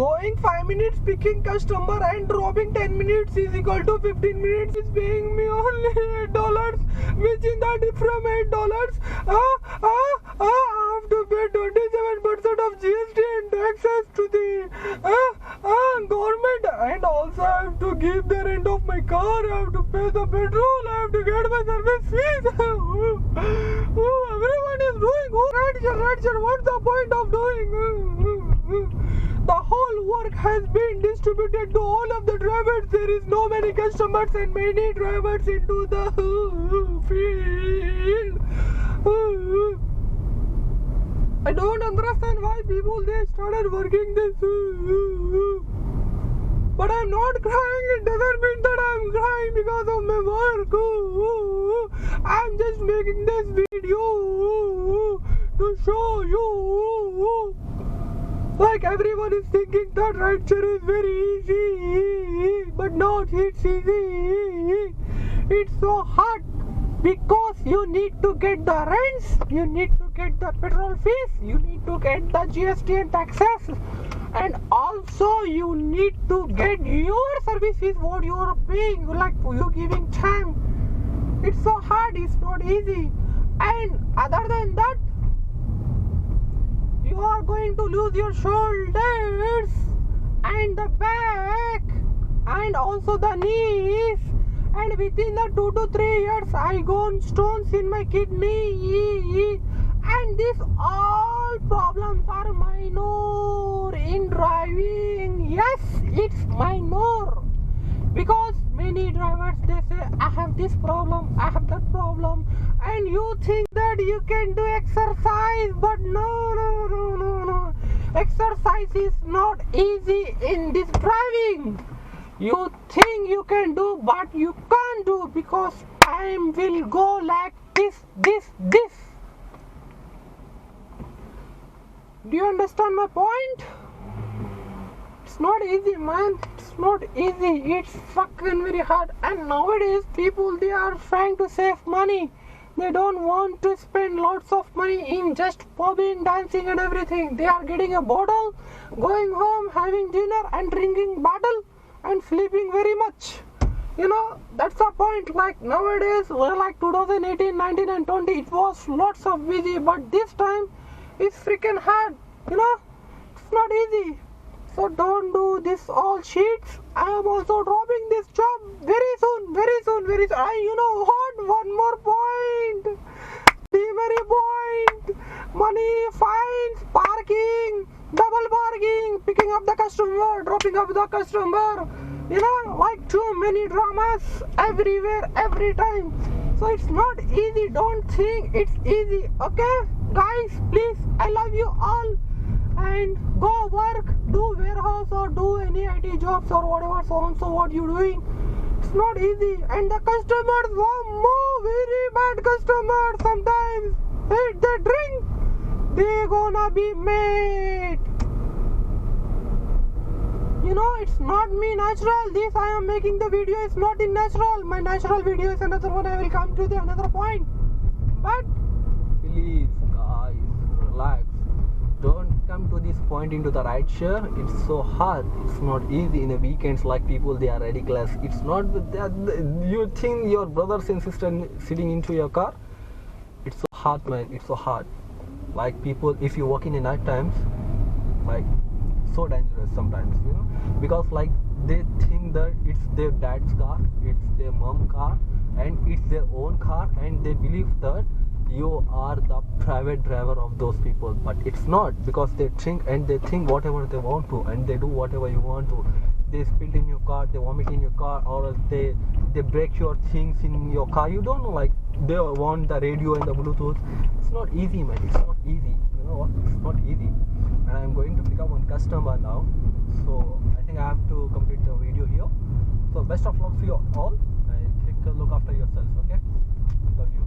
Going 5 minutes picking customer and dropping 10 minutes is equal to 15 minutes is paying me only $8, which is the difference from $8. I have to pay 27% of GST and taxes to the government, and also I have to give the rent of my car, I have to pay the petrol, I have to get my service fees. Everyone is doing right, sir. What's the point of doing? The whole work has been distributed to all of the drivers. There is no many customers and many drivers into the field. I don't understand why people they started working this. But I'm not crying. It doesn't mean that I'm crying because of my work. I'm just making this video to show you. Like everyone is thinking that rideshare is very easy, but not it's easy. It's so hard because you need to get the rents, you need to get the petrol fees, you need to get the GST and taxes, and also you need to get your service fees what you are paying, like you giving time. It's so hard, it's not easy. And other than that, you are going to lose your shoulders and the back and also the knees, and within the 2 to 3 years I got stones in my kidney, and these all problems are minor in driving. Yes, it's minor, because many drivers they say I have this problem, I have that problem, and you think that you can do exercise, but no. Exercise is not easy in this driving. You think you can do, but you can't do, because time will go like this. Do you understand my point? It's not easy, man. It's not easy. It's fucking very hard. And nowadays people they are trying to save money. They don't want to spend lots of money in just pubbing, dancing and everything. They are getting a bottle, going home, having dinner and drinking bottle and sleeping very much. You know, that's the point. Like nowadays, we're like 2018, 19 and 20, it was lots of busy, but this time it's freaking hard. You know, it's not easy. So don't do this all sheets. I am also dropping this job very soon. You know what? One more point. Primary point. Money, fines, parking, double parking, picking up the customer, dropping off the customer. You know, like too many dramas everywhere, every time. So it's not easy. Don't think it's easy. Okay, guys, please, I love you all. And go work, do warehouse or do any IT jobs or whatever, so what you doing. It's not easy, and the customers want more, very bad customers. Sometimes if they drink, they gonna be mad. You know, it's not me natural. This I am making the video is not in natural. My natural video is another one. I will come to the another point. But please guys, relax. Don't come to this point into the rideshare. It's so hard. It's not easy in the weekends. Like people, they are ridiculous. It's not that you think your brothers and sisters sitting into your car. It's so hard, man. It's so hard. Like people, if you work in the night times, like so dangerous sometimes, you know, because like they think that it's their dad's car, it's their mom car, and it's their own car, and they believe that you are the private driver of those people, but it's not, because they think whatever they want to, and they do whatever you want to. They spit in your car, they vomit in your car, or they break your things in your car. You don't know, like they want the radio and the Bluetooth. It's not easy, man. It's not easy. You know what? It's not easy. And I'm going to pick up one customer now, so I think I have to complete the video here. So best of luck for you all, and take a look after yourselves. Okay, love you.